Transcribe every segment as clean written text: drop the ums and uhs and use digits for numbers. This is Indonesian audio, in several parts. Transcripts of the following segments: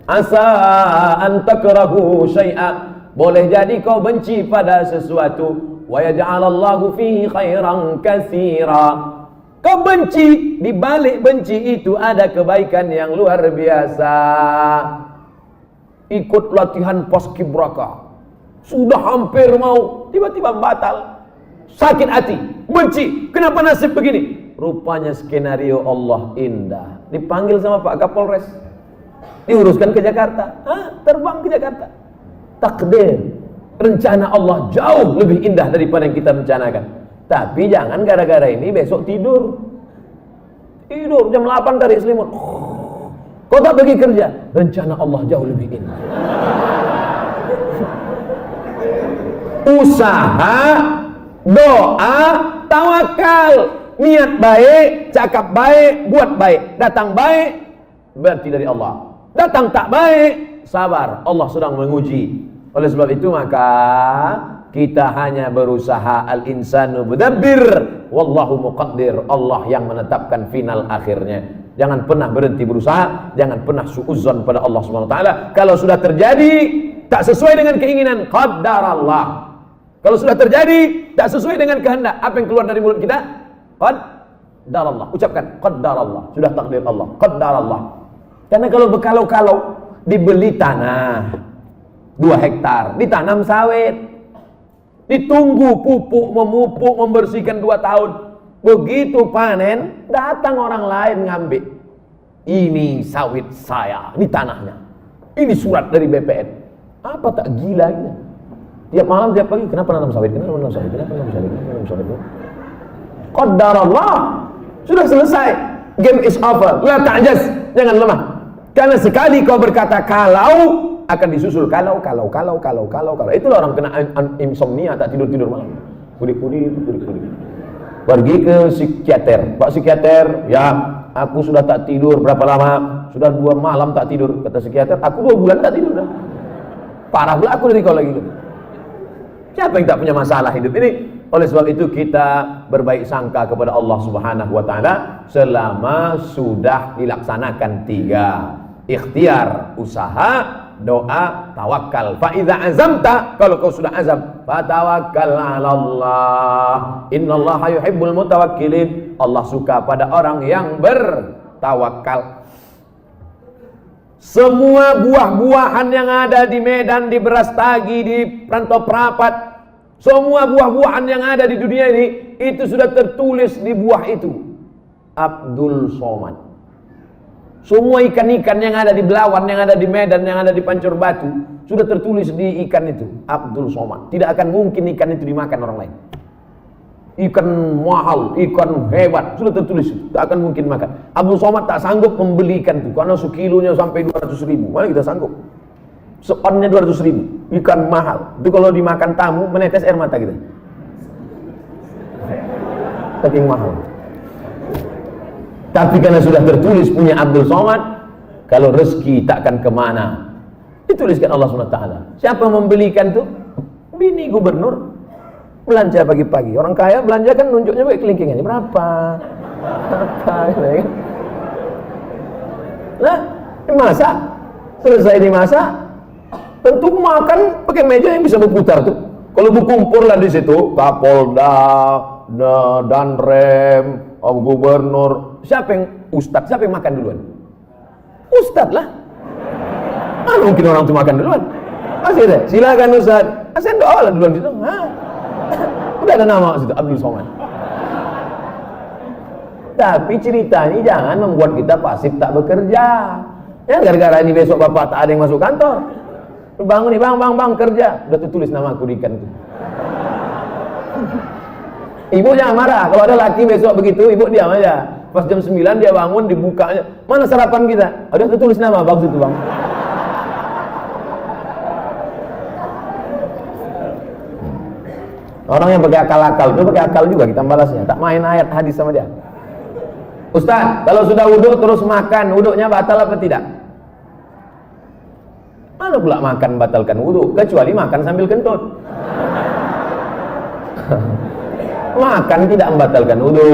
Asa an takrahu syai'a, boleh jadi kau benci pada sesuatu, wa yaj'alallahu fihi khairan katsira. Kau benci, di balik benci itu ada kebaikan yang luar biasa. Ikut latihan paskibraka, sudah hampir mau, tiba-tiba batal, sakit hati, benci, kenapa nasib begini? Rupanya skenario Allah indah. Dipanggil sama Pak Kapolres, diuruskan ke Jakarta, terbang ke Jakarta. Takdir, rencana Allah jauh lebih indah daripada yang kita rencanakan. Tapi jangan gara-gara ini besok tidur jam 8 tarik selimut, kau tak pergi kerja, rencana Allah jauh lebih indah. Usaha, doa, tawakal, niat baik, cakap baik, buat baik. Datang baik berarti dari Allah, datang tak baik, sabar, Allah sedang menguji. Oleh sebab itu maka kita hanya berusaha, al-insanu mudabbir wallahu muqaddir, Allah yang menetapkan final akhirnya. Jangan pernah berhenti berusaha, jangan pernah suudzon pada Allah Subhanahu wa taala. Kalau sudah terjadi tak sesuai dengan keinginan, qaddarallah. Kalau sudah terjadi tak sesuai dengan kehendak, apa yang keluar dari mulut kita? Qaddarallah. Ucapkan qaddarallah, sudah takdir Allah, qaddarallah. Karena kalau dibeli tanah 2 hektar, ditanam sawit, ditunggu pupuk, memupuk, membersihkan 2 tahun. Begitu panen, datang orang lain ngambil. Ini sawit saya, ini tanahnya, ini surat dari BPN. Apa tak gila ini? Tiap malam, tiap pagi, kenapa nanam sawit? Kenapa nanam sawit? Kenapa nanam sawit? Kenapa nanam sawit? Qadarullah, sudah selesai. Game is over. La ta'jaz, jangan lemah. Karena sekali kau berkata kalau, akan disusul kalau. Itulah orang kena insomnia, tak tidur malam. Kudik-kudik. Pergi ke psikiater. Pak psikiater, ya, aku sudah tak tidur berapa lama? Sudah 2 malam tak tidur. Kata psikiater, aku 2 bulan tak tidur dah. Parah pula aku dari kau lagi. Siapa yang tak punya masalah hidup ini? Oleh sebab itu kita berbaik sangka kepada Allah Subhanahu wa taala selama sudah dilaksanakan 3: ikhtiar, usaha, doa, tawakal. Fa idza azamta, kalau kau sudah azam, fatawakkal 'ala Allah. Innallaha yuhibbul mutawakkilin. Allah suka pada orang yang bertawakal. Semua buah-buahan yang ada di Medan, di Brastagi, di Rantau Prapat, semua buah-buahan yang ada di dunia ini, itu sudah tertulis di buah itu Abdul Somad. Semua ikan-ikan yang ada di Belawan, yang ada di Medan, yang ada di Pancur Batu, sudah tertulis di ikan itu Abdul Somad. Tidak akan mungkin ikan itu dimakan orang lain. Ikan mahal, ikan hebat, sudah tertulis itu, tak akan mungkin makan. Abdul Somad tak sanggup membeli ikan itu karena sekilonya sampai 200.000. Mana kita sanggup? Seonnya 200.000, ikan mahal. Itu kalau dimakan tamu menetes air mata kita. Saking mahal. Tapi karena sudah tertulis punya Abdul Somad, kalau rezeki takkan kemana. Dituliskan Allah SWT. Siapa membelikan itu? Bini gubernur. Belanja pagi-pagi. Orang kaya belanja kan nunjuknya pakai kelingkingannya. Berapa? Nah, dimasak. Selesai dimasak, tentu makan pakai meja yang bisa berputar tuh. Kalau berkumpul lah di situ, Kapolda, Danrem, Gubernur, siapa yang ustadz, siapa yang makan duluan? Ustadz lah. Mungkin orang itu makan duluan. Masih deh, silakan ustadz. Saya doa lah duluan di situ. Udah ada nama situ, Abdul Somad. Tapi cerita ini jangan membuat kita pasif tak bekerja. Ya gara-gara ini besok bapak tak ada yang masuk kantor. Bangun nih bang kerja. Udah tertulis nama aku di ikan itu. Ibu jangan marah. Kalau ada laki besok begitu, ibu diam aja. Pas jam 9 dia bangun, dibukanya. Mana sarapan kita? Udah tertulis nama, bagus itu bang. Orang yang pakai akal-akal itu pakai akal juga kita balasnya. Tak main ayat hadis sama dia. Ustaz, kalau sudah wudhu terus makan, wudhunya batal apa tidak? Mana pula makan batalkan wudhu? Kecuali makan sambil kentut. Makan tidak membatalkan wudhu.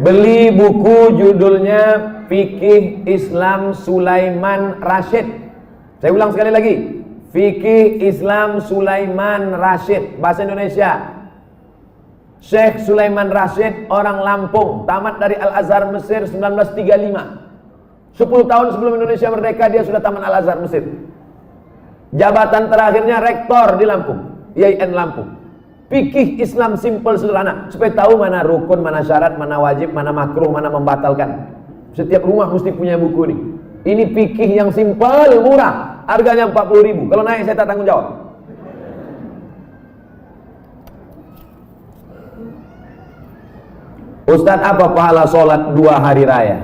Beli buku judulnya Fikih Islam Sulaiman Rashid. Saya ulang sekali lagi. Fikih Islam Sulaiman Rashid, bahasa Indonesia. Syekh Sulaiman Rashid, orang Lampung, tamat dari Al-Azhar Mesir 1935. 10 tahun sebelum Indonesia merdeka dia sudah tamat Al-Azhar Mesir. Jabatan terakhirnya rektor di Lampung, IAIN Lampung. Fikih Islam simple sederhana, supaya tahu mana rukun, mana syarat, mana wajib, mana makruh, mana membatalkan. Setiap rumah mesti punya buku ini. Ini fikih yang simple, murah, harganya 40.000. Kalau naik saya tak tanggung jawab. Ustadz, apa pahala sholat 2 hari raya?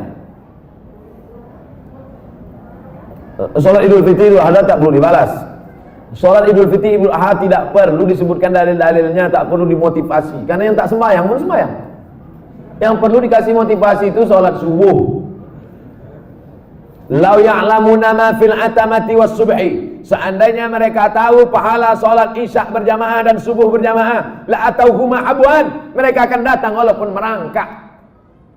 Sholat Idul Fitri, Idul Adha tak perlu dibalas. Sholat Idul Fitri, Idul Adha tidak perlu disebutkan dalil-dalilnya, tak perlu dimotivasi. Karena yang tak sembahyang pun sembahyang. Yang perlu dikasih motivasi itu sholat subuh. Lau ya'lamuna ma fil atamati was subhi. Seandainya mereka tahu pahala sholat isya berjamaah dan subuh berjamaah, la atauhuma habwan, mereka akan datang walaupun merangkak.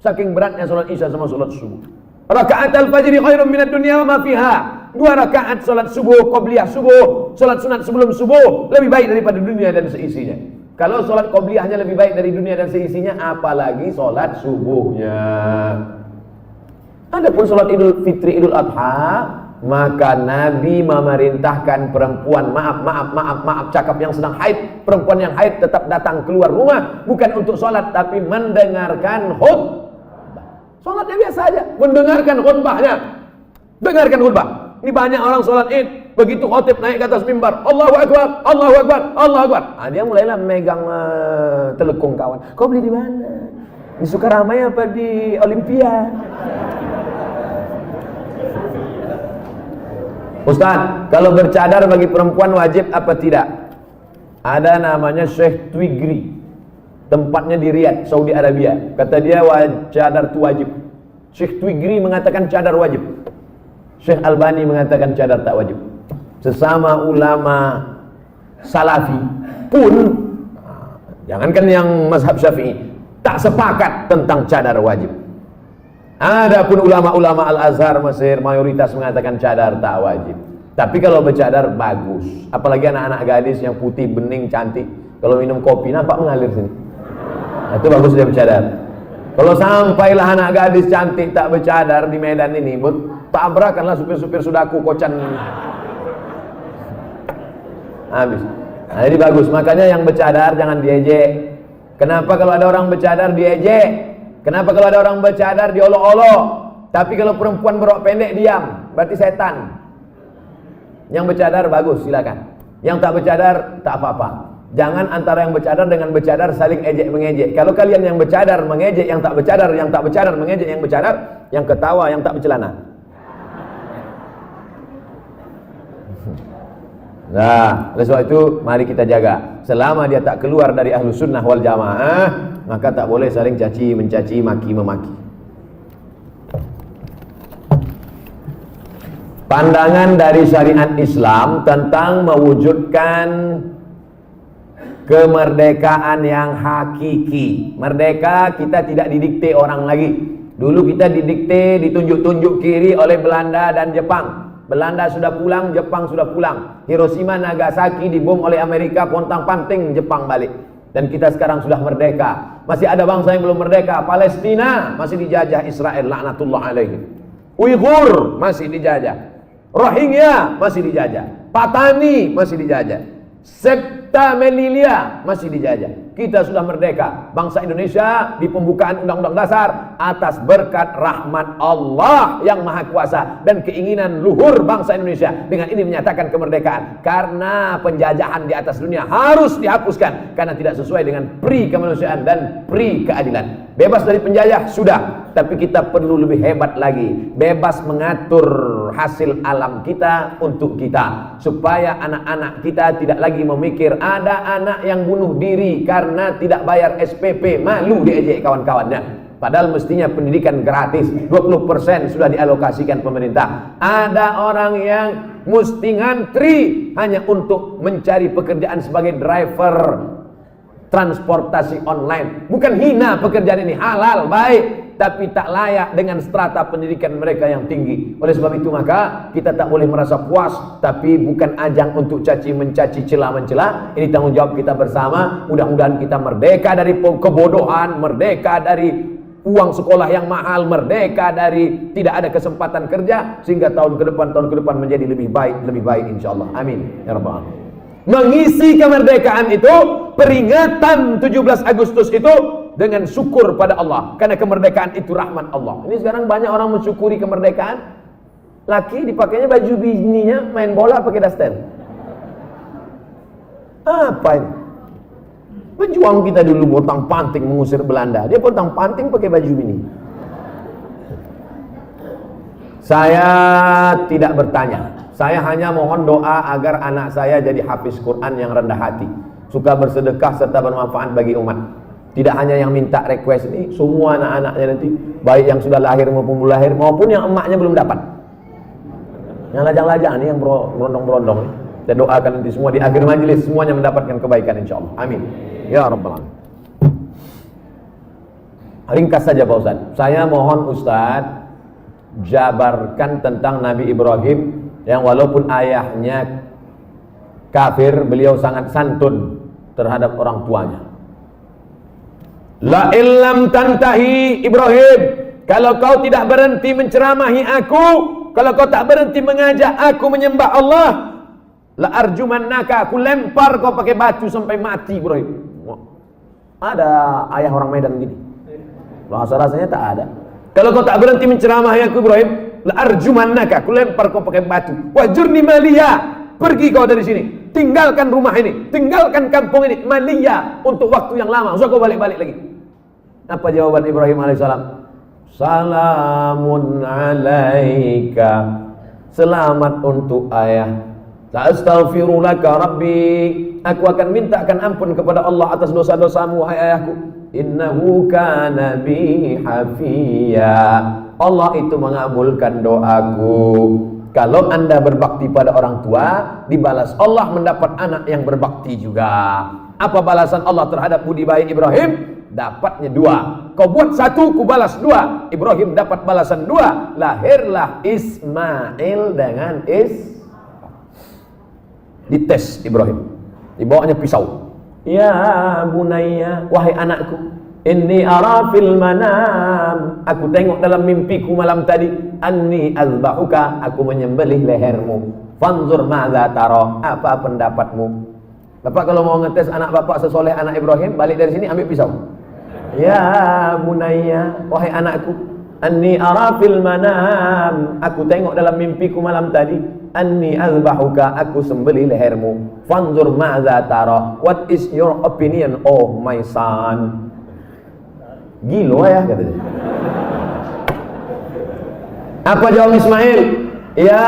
Saking beratnya sholat isya sama sholat subuh. Rakaat al-fajri khairun minad dunya wa ma fiha. 2 rakaat sholat subuh, qobliyah subuh, sholat sunat sebelum subuh lebih baik daripada dunia dan seisinya. Kalau sholat qobliyahnya lebih baik dari dunia dan seisinya, apalagi sholat subuhnya. Adapun sholat Idul Fitri, Idul Adha, maka Nabi memerintahkan perempuan, maaf, cakap yang sedang haid, perempuan yang haid tetap datang keluar rumah, bukan untuk sholat, tapi mendengarkan khutbah. Sholatnya biasa aja, mendengarkan khutbahnya. Dengarkan khutbah. Ini banyak orang sholat id, begitu khotib naik ke atas mimbar, Allahu Akbar, Allahu Akbar, Allahu Akbar. Dia mulailah megang telekung kawan. Kau beli di mana? Di Sukaramai apa di Olimpia? Ustaz, kalau bercadar bagi perempuan wajib apa tidak? Ada namanya Syekh Twigri, tempatnya di Riyadh, Saudi Arabia. Kata dia cadar itu wajib. Syekh Twigri mengatakan cadar wajib. Syekh Albani mengatakan cadar tak wajib. Sesama ulama salafi pun, jangankan yang mazhab Syafi'i, tak sepakat tentang cadar wajib. Adapun ulama-ulama Al-Azhar Mesir mayoritas mengatakan cadar tak wajib. Tapi kalau bercadar bagus, apalagi anak-anak gadis yang putih, bening, cantik, kalau minum kopi nampak mengalir sini. Itu bagus dia bercadar. Kalau sampailah anak gadis cantik tak bercadar di Medan ini, tabrakanlah supir-supir sudaku kocan. Habis. Nah, jadi bagus, makanya yang bercadar jangan diejek. Kenapa kalau ada orang bercadar diejek? Kenapa kalau ada orang bercadar diolok-olok? Tapi kalau perempuan berok pendek diam, berarti setan. Yang bercadar bagus, silakan. Yang tak bercadar tak apa-apa. Jangan antara yang bercadar dengan bercadar saling ejek-mengejek. Kalau kalian yang bercadar mengejek yang tak bercadar, yang tak bercadar mengejek yang bercadar, yang ketawa yang tak bercelana. Nah, oleh sebab itu mari kita jaga. Selama dia tak keluar dari ahlu sunnah wal jamaah, maka tak boleh saling caci, mencaci, maki, memaki. Pandangan dari syariat Islam tentang mewujudkan kemerdekaan yang hakiki. Merdeka kita tidak didikte orang lagi. Dulu kita didikte, ditunjuk-tunjuk kiri oleh Belanda dan Jepang. Belanda sudah pulang, Jepang sudah pulang. Hiroshima, Nagasaki dibom oleh Amerika, pontang-panting Jepang balik. Dan kita sekarang sudah merdeka. Masih ada bangsa yang belum merdeka. Palestina masih dijajah Israel, laknatullah alaihi. Uighur masih dijajah. Rohingya masih dijajah. Patani masih dijajah. Septa Melilia masih dijajah. Kita sudah merdeka. Bangsa Indonesia di pembukaan Undang-Undang Dasar atas berkat rahmat Allah yang Maha Kuasa dan keinginan luhur bangsa Indonesia, dengan ini menyatakan kemerdekaan. Karena penjajahan di atas dunia harus dihapuskan karena tidak sesuai dengan pri kemanusiaan dan pri keadilan. Bebas dari penjajah sudah, tapi kita perlu lebih hebat lagi, bebas mengatur hasil alam kita untuk kita, supaya anak-anak kita tidak lagi memikir ada anak yang bunuh diri karena tidak bayar SPP, malu diejek kawan-kawannya. Padahal mestinya pendidikan gratis, 20% sudah dialokasikan pemerintah. Ada orang yang mesti ngantri hanya untuk mencari pekerjaan sebagai driver transportasi online. Bukan hina pekerjaan ini, halal, baik. tapi tak layak dengan strata pendidikan mereka yang tinggi. Oleh sebab itu maka kita tak boleh merasa puas, tapi bukan ajang untuk caci mencaci, cela mencela. Ini tanggung jawab kita bersama. Mudah-mudahan kita merdeka dari kebodohan, merdeka dari uang sekolah yang mahal, merdeka dari tidak ada kesempatan kerja, sehingga tahun ke depan menjadi lebih baik insyaallah. Amin ya rabbal alamin. Mengisi kemerdekaan itu, peringatan 17 Agustus itu dengan syukur pada Allah, karena kemerdekaan itu rahmat Allah. Ini sekarang banyak orang mensyukuri kemerdekaan, laki dipakainya baju bininya main bola pakai daster. Apa ini? Pejuang kita dulu pontang panting mengusir Belanda, dia pontang panting pakai baju bini. Saya tidak bertanya, saya hanya mohon doa agar anak saya jadi hafiz Quran yang rendah hati, suka bersedekah serta bermanfaat bagi umat. Tidak hanya yang minta request ini, semua anak-anaknya nanti, baik yang sudah lahir maupun belum lahir, maupun yang emaknya belum dapat, yang lajang-lajang ini, yang berondong-berondong ini. Saya doakan nanti semua di akhir majelis semuanya mendapatkan kebaikan insyaallah. Amin ya rabbal alamin. Ringkas saja Pak Ustaz, saya mohon Ustaz jabarkan tentang Nabi Ibrahim yang walaupun ayahnya kafir, beliau sangat santun terhadap orang tuanya. La illam tantahi Ibrahim, kalau kau tidak berhenti menceramahi aku, kalau kau tak berhenti mengajak aku menyembah Allah, la arjumannaka, aku lempar kau pakai batu sampai mati Ibrahim. Ada ayah orang Medan gini, rasanya tak ada. Kalau kau tak berhenti menceramahi aku Ibrahim, la arjumannaka, aku lempar kau pakai batu. Wajurni maliya, pergi kau dari sini, tinggalkan rumah ini, tinggalkan kampung ini, maliya, untuk waktu yang lama, usah kau balik-balik lagi. Apa jawaban Ibrahim alaihissalam? Salamun alaika, selamat untuk ayah. Astaghfirulaka rabbi, aku akan mintakan ampun kepada Allah atas dosa-dosamu wahai ayahku. Innahu kana bi hafiya, Allah itu mengabulkan doaku. Kalau anda berbakti pada orang tua, dibalas Allah mendapat anak yang berbakti juga. Apa balasan Allah terhadap budi baik Ibrahim? Dapatnya 2. Kau buat 1, ku balas 2. Ibrahim dapat balasan 2. Lahirlah Ismail dengan dites Ibrahim, dibawanya pisau. Ya bunayya, wahai anakku, inni ara fil manam, aku tengok dalam mimpiku malam tadi, anni azbahuka, aku menyembelih lehermu. Fanzur madza tara, apa pendapatmu? Bapak kalau mau ngetes anak bapak sesoleh anak Ibrahim, balik dari sini ambil pisau. Ya bunayya, wahai anakku, anni ara fil manam, aku tengok dalam mimpiku malam tadi, anni azbahuka, aku sembelih lehermu. Fanzur madza tara, what is your opinion oh my son? Gilo ya katanya. Apa jawab Ismail? Ya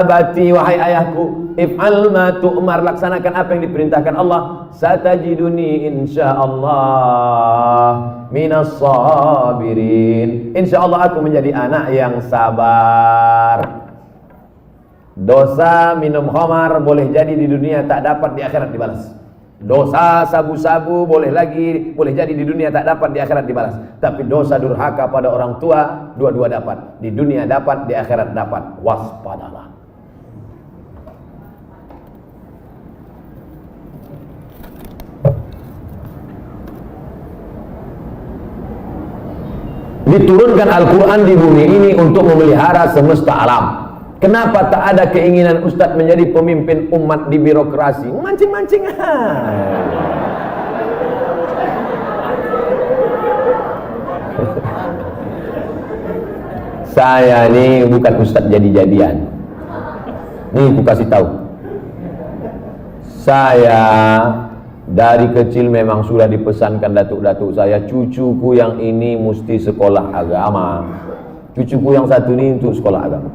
abati, wahai ayahku, if'al ma tu'mar, laksanakan apa yang diperintahkan Allah. Satajiduni insyaallah minas sabirin, insyaallah aku menjadi anak yang sabar. Dosa minum khamar boleh jadi di dunia tak dapat, di akhirat dibalas. Dosa sabu-sabu boleh jadi di dunia tak dapat, di akhirat dibalas. Tapi dosa durhaka pada orang tua, dua-dua dapat. Di dunia dapat, di akhirat dapat. Waspadalah. Diturunkan Al-Quran di bumi ini untuk memelihara semesta alam. Kenapa tak ada keinginan Ustadz menjadi pemimpin umat di birokrasi? Mancing-mancing. Saya ini bukan Ustadz jadi-jadian. Nih aku kasih tahu. Saya dari kecil memang sudah dipesankan datuk-datuk saya, cucuku yang ini mesti sekolah agama. Cucuku yang satu ini untuk sekolah agama.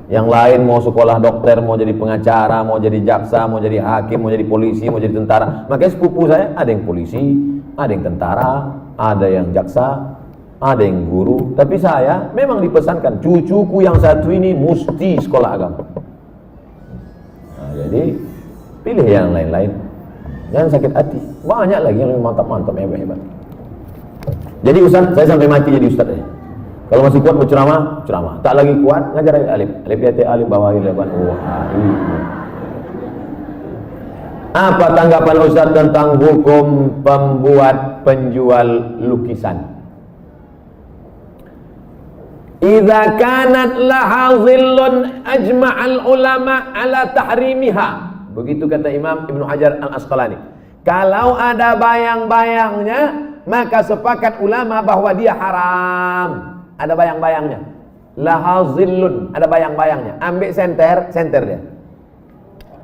Yang lain mau sekolah dokter, mau jadi pengacara, mau jadi jaksa, mau jadi hakim, mau jadi polisi, mau jadi tentara. Makanya sepupu saya ada yang polisi, ada yang tentara, ada yang jaksa, ada yang guru. Tapi saya memang dipesankan, cucuku yang satu ini mesti sekolah agama. Nah, jadi pilih yang lain-lain, jangan sakit hati. Banyak lagi yang lebih mantap-mantap, hebat-hebat. Jadi Ustaz, saya sampai mati jadi Ustaz ya. Kalau masih kuat berceramah, ceramah. Tak lagi kuat, ngajar alif. Alif ya alif bawahi leban. Apa tanggapan Ustaz tentang hukum pembuat penjual lukisan? Idza kanat laha dhillun ajma'al ulama ala tahrimiha. Begitu kata Imam Ibnu Hajar Al-Asqalani. Kalau ada bayang-bayangnya, maka sepakat ulama bahwa dia haram. Ada bayang-bayangnya. Laha dhillun, ada bayang-bayangnya. Ambil senter dia.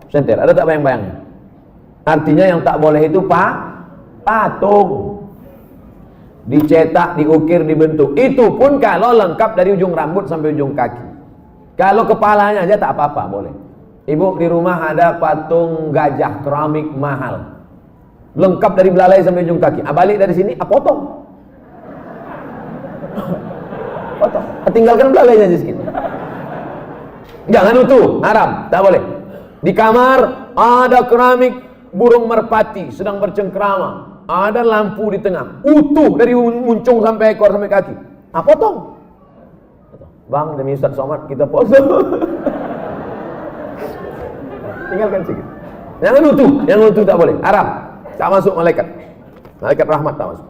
Senter, ada tak bayang-bayangnya? Artinya yang tak boleh itu patung. Dicetak, diukir, dibentuk. Itu pun kalau lengkap dari ujung rambut sampai ujung kaki. Kalau kepalanya aja tak apa-apa, boleh. Ibu di rumah ada patung gajah keramik mahal, lengkap dari belalai sampai ujung kaki. Balik dari sini, potong. Potong. Tinggalkan belalainya aja sedikit. Jangan utuh, haram, tak boleh. Di kamar ada keramik burung merpati sedang bercengkrama. Ada lampu di tengah, utuh dari muncung sampai ekor sampai kaki. Potong. Bang, demi Ustaz Somad kita potong. Tinggalkan sedikit. Jangan utuh, yang utuh tak boleh. Haram. Tak masuk malaikat. Malaikat rahmat tak masuk.